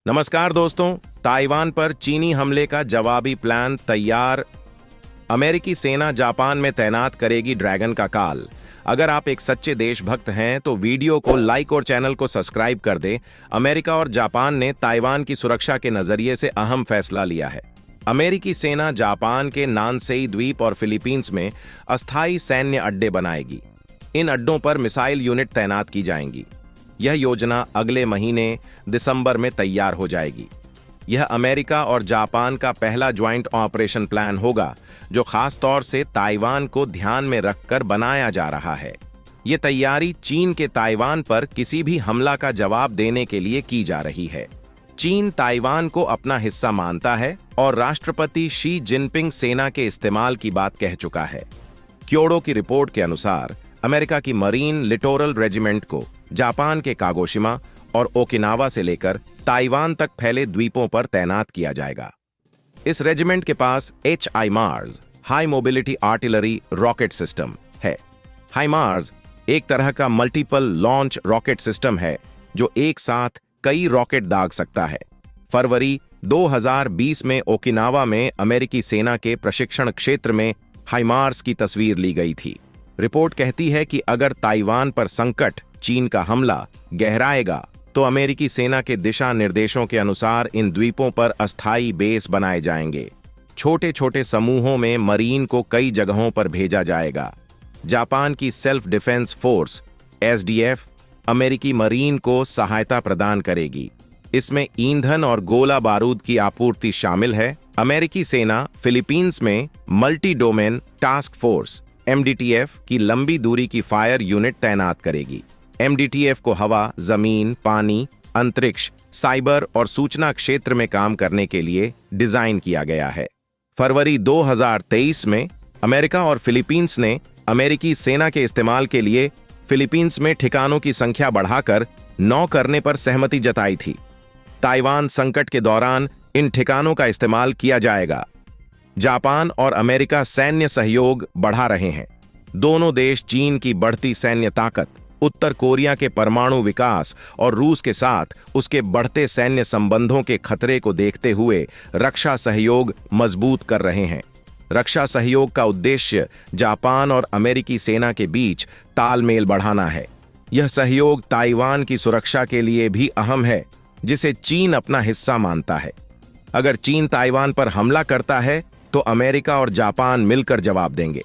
नमस्कार दोस्तों। ताइवान पर चीनी हमले का जवाबी प्लान तैयार। अमेरिकी सेना जापान में तैनात करेगी ड्रैगन का काल। अगर आप एक सच्चे देशभक्त हैं तो वीडियो को लाइक और चैनल को सब्सक्राइब कर दें। अमेरिका और जापान ने ताइवान की सुरक्षा के नजरिए से अहम फैसला लिया है। अमेरिकी सेना जापान के नानसेई द्वीप और फिलीपींस में अस्थायी सैन्य अड्डे बनाएगी। इन अड्डों पर मिसाइल यूनिट तैनात की जाएंगी। यह योजना अगले महीने दिसंबर में तैयार हो जाएगी। यह अमेरिका और जापान का पहला ज्वाइंट ऑपरेशन प्लान होगा जो खास तौर से ताइवान को ध्यान में रखकर बनाया जा रहा है। यह तैयारी चीन के ताइवान पर किसी भी हमला का जवाब देने के लिए की जा रही है। चीन ताइवान को अपना हिस्सा मानता है और राष्ट्रपति शी जिनपिंग सेना के इस्तेमाल की बात कह चुका है। क्योडो की रिपोर्ट के अनुसार अमेरिका की मरीन लिटोरल रेजिमेंट को जापान के कागोशिमा और ओकिनावा से लेकर ताइवान तक फैले द्वीपों पर तैनात किया जाएगा। इस रेजिमेंट के पास HIMARS high mobility artillery rocket system है। HIMARS एक तरह का मल्टीपल लॉन्च रॉकेट सिस्टम है जो एक साथ कई रॉकेट दाग सकता है। फरवरी 2020 में ओकिनावा में अमेरिकी सेना के प्रशिक्षण क्षेत्र में HIMARS की तस्वीर ली गई थी। रिपोर्ट कहती है कि अगर ताइवान पर संकट चीन का हमला गहराएगा तो अमेरिकी सेना के दिशा निर्देशों के अनुसार इन द्वीपों पर अस्थायी बेस बनाए जाएंगे। छोटे छोटे समूहों में मरीन को कई जगहों पर भेजा जाएगा। जापान की सेल्फ डिफेंस फोर्स SDF अमेरिकी मरीन को सहायता प्रदान करेगी। इसमें ईंधन और गोला बारूद की आपूर्ति शामिल है। अमेरिकी सेना फिलीपींस में multi domain task force MDTF की लंबी दूरी की फायर यूनिट तैनात करेगी। MDTF को हवा, जमीन, पानी, अंतरिक्ष, साइबर और सूचना क्षेत्र में काम करने के लिए डिजाइन किया गया है। फरवरी 2023 में अमेरिका और फिलीपींस ने अमेरिकी सेना के इस्तेमाल के लिए फिलीपींस में ठिकानों की संख्या बढ़ाकर 9 करने पर सहमति जताई थी। ताइवान संकट के दौरान इन ठिकानों का इस्तेमाल किया जाएगा। जापान और अमेरिका सैन्य सहयोग बढ़ा रहे हैं। दोनों देश चीन की बढ़ती सैन्य ताकत, उत्तर कोरिया के परमाणु विकास और रूस के साथ उसके बढ़ते सैन्य संबंधों के खतरे को देखते हुए रक्षा सहयोग मजबूत कर रहे हैं। रक्षा सहयोग का उद्देश्य जापान और अमेरिकी सेना के बीच तालमेल बढ़ाना है। यह सहयोग ताइवान की सुरक्षा के लिए भी अहम है, जिसे चीन अपना हिस्सा मानता है। अगर चीन ताइवान पर हमला करता है तो अमेरिका और जापान मिलकर जवाब देंगे।